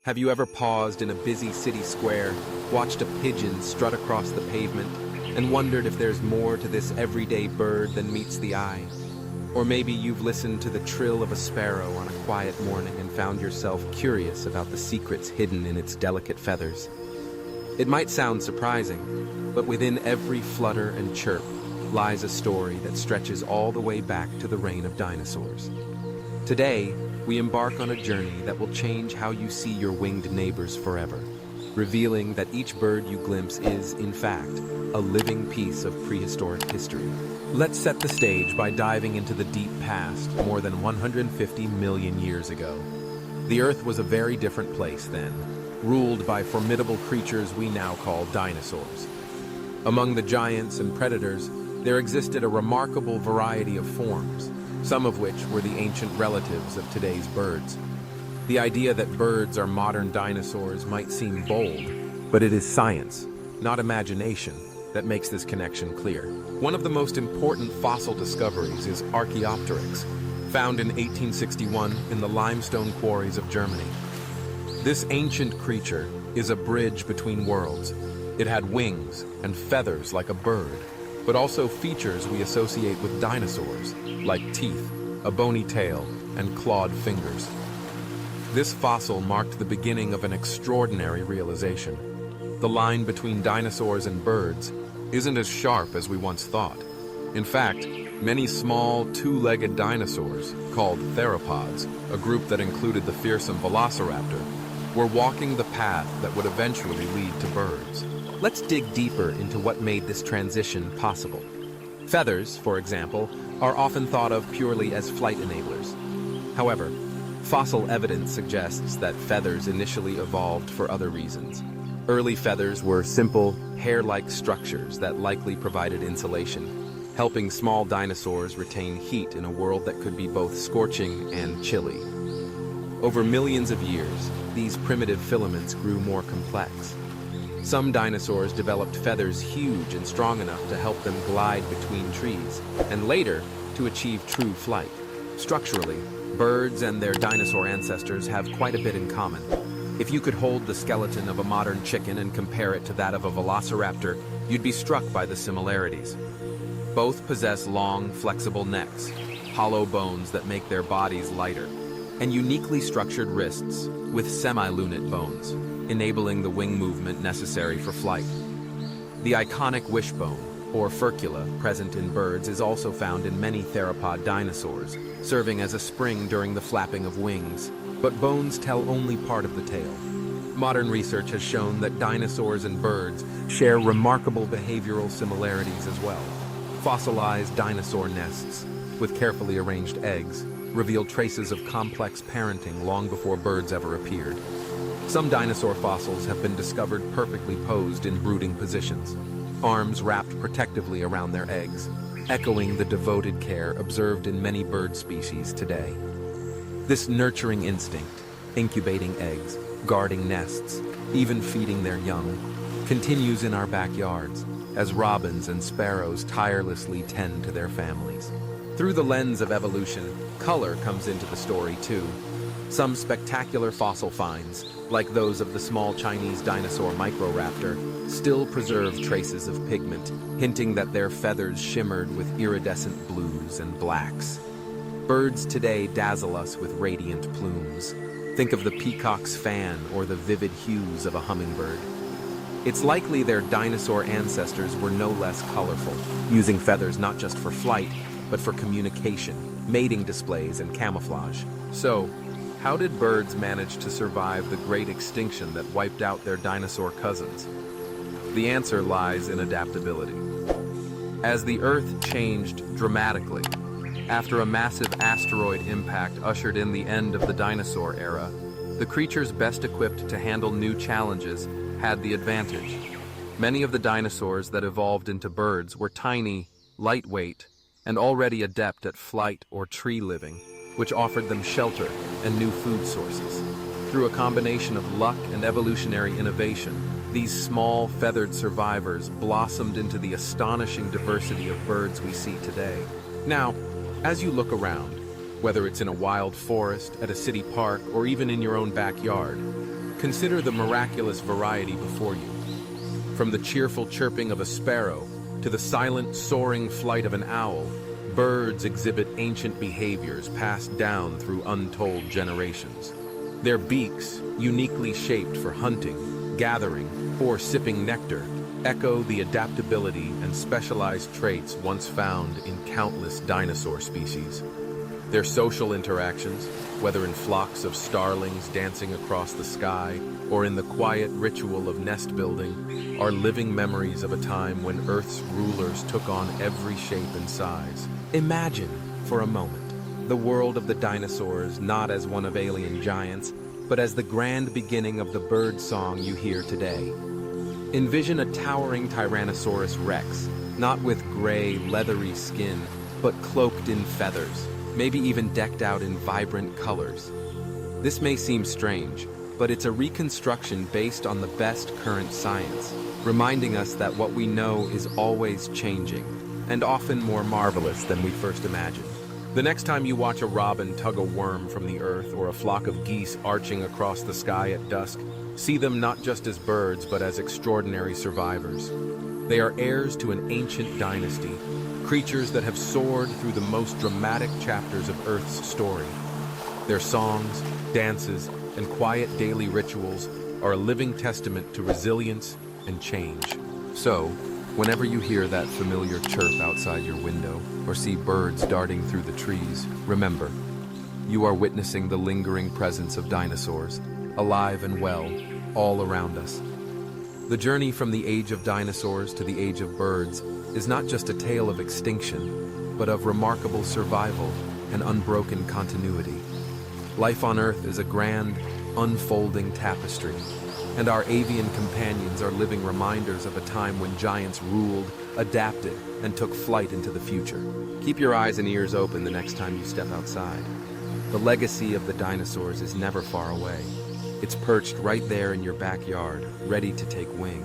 Have you ever paused in a busy city square, watched a pigeon strut across the pavement, and wondered if there's more to this everyday bird than meets the eye? Or maybe you've listened to the trill of a sparrow on a quiet morning and found yourself curious about the secrets hidden in its delicate feathers. It might sound surprising, but within every flutter and chirp lies a story that stretches all the way back to the reign of dinosaurs. Today, we embark on a journey that will change how you see your winged neighbors forever, revealing that each bird you glimpse is, in fact, a living piece of prehistoric history. Let's set the stage by diving into the deep past, more than 150 million years ago. The Earth was a very different place then, ruled by formidable creatures we now call dinosaurs. Among the giants and predators, there existed a remarkable variety of forms, some of which were the ancient relatives of today's birds. The idea that birds are modern dinosaurs might seem bold, but it is science, not imagination, that makes this connection clear. One of the most important fossil discoveries is Archaeopteryx, found in 1861 in the limestone quarries of Germany. This ancient creature is a bridge between worlds. It had wings and feathers like a bird, but also features we associate with dinosaurs, like teeth, a bony tail, and clawed fingers. This fossil marked the beginning of an extraordinary realization. The line between dinosaurs and birds isn't as sharp as we once thought. In fact, many small, two-legged dinosaurs, called theropods, a group that included the fearsome Velociraptor, were walking the path that would eventually lead to birds. Let's dig deeper into what made this transition possible. Feathers, for example, are often thought of purely as flight enablers. However, fossil evidence suggests that feathers initially evolved for other reasons. Early feathers were simple, hair-like structures that likely provided insulation, helping small dinosaurs retain heat in a world that could be both scorching and chilly. Over millions of years, these primitive filaments grew more complex. Some dinosaurs developed feathers huge and strong enough to help them glide between trees, and later to achieve true flight. Structurally, birds and their dinosaur ancestors have quite a bit in common. If you could hold the skeleton of a modern chicken and compare it to that of a velociraptor, you'd be struck by the similarities. Both possess long, flexible necks, hollow bones that make their bodies lighter, and uniquely structured wrists with semi-lunate bones, enabling the wing movement necessary for flight. The iconic wishbone, or furcula, present in birds is also found in many theropod dinosaurs, serving as a spring during the flapping of wings, but bones tell only part of the tale. Modern research has shown that dinosaurs and birds share remarkable behavioral similarities as well. Fossilized dinosaur nests, with carefully arranged eggs, reveal traces of complex parenting long before birds ever appeared. Some dinosaur fossils have been discovered perfectly posed in brooding positions, arms wrapped protectively around their eggs, echoing the devoted care observed in many bird species today. This nurturing instinct, incubating eggs, guarding nests, even feeding their young, continues in our backyards as robins and sparrows tirelessly tend to their families. Through the lens of evolution, color comes into the story too. Some spectacular fossil finds, like those of the small Chinese dinosaur Microraptor, still preserve traces of pigment, hinting that their feathers shimmered with iridescent blues and blacks. Birds today dazzle us with radiant plumes. Think of the peacock's fan or the vivid hues of a hummingbird. It's likely their dinosaur ancestors were no less colorful, using feathers not just for flight, but for communication, mating displays, and camouflage. So, how did birds manage to survive the great extinction that wiped out their dinosaur cousins? The answer lies in adaptability. As the Earth changed dramatically, after a massive asteroid impact ushered in the end of the dinosaur era, the creatures best equipped to handle new challenges had the advantage. Many of the dinosaurs that evolved into birds were tiny, lightweight, and already adept at flight or tree living, which offered them shelter and new food sources. Through a combination of luck and evolutionary innovation, these small, feathered survivors blossomed into the astonishing diversity of birds we see today. Now, as you look around, whether it's in a wild forest, at a city park, or even in your own backyard, Consider the miraculous variety before you. From the cheerful chirping of a sparrow to the silent, soaring flight of an owl, birds exhibit ancient behaviors passed down through untold generations. Their beaks, uniquely shaped for hunting, gathering, or sipping nectar, echo the adaptability and specialized traits once found in countless dinosaur species. Their social interactions, whether in flocks of starlings dancing across the sky or in the quiet ritual of nest building, are living memories of a time when Earth's rulers took on every shape and size. Imagine, for a moment, the world of the dinosaurs not as one of alien giants, but as the grand beginning of the bird song you hear today. Envision a towering Tyrannosaurus Rex, not with gray, leathery skin, but cloaked in feathers, maybe even decked out in vibrant colors. This may seem strange, but it's a reconstruction based on the best current science, reminding us that what we know is always changing, and often more marvelous than we first imagined. The next time you watch a robin tug a worm from the earth or a flock of geese arching across the sky at dusk, see them not just as birds but as extraordinary survivors. They are heirs to an ancient dynasty, creatures that have soared through the most dramatic chapters of Earth's story. Their songs, dances, and quiet daily rituals are a living testament to resilience and change. So, whenever you hear that familiar chirp outside your window or see birds darting through the trees, remember, you are witnessing the lingering presence of dinosaurs, alive and well, all around us. The journey from the age of dinosaurs to the age of birds is not just a tale of extinction, but of remarkable survival and unbroken continuity. Life on Earth is a grand, unfolding tapestry, and our avian companions are living reminders of a time when giants ruled, adapted, and took flight into the future. Keep your eyes and ears open the next time you step outside. The legacy of the dinosaurs is never far away. It's perched right there in your backyard, ready to take wing.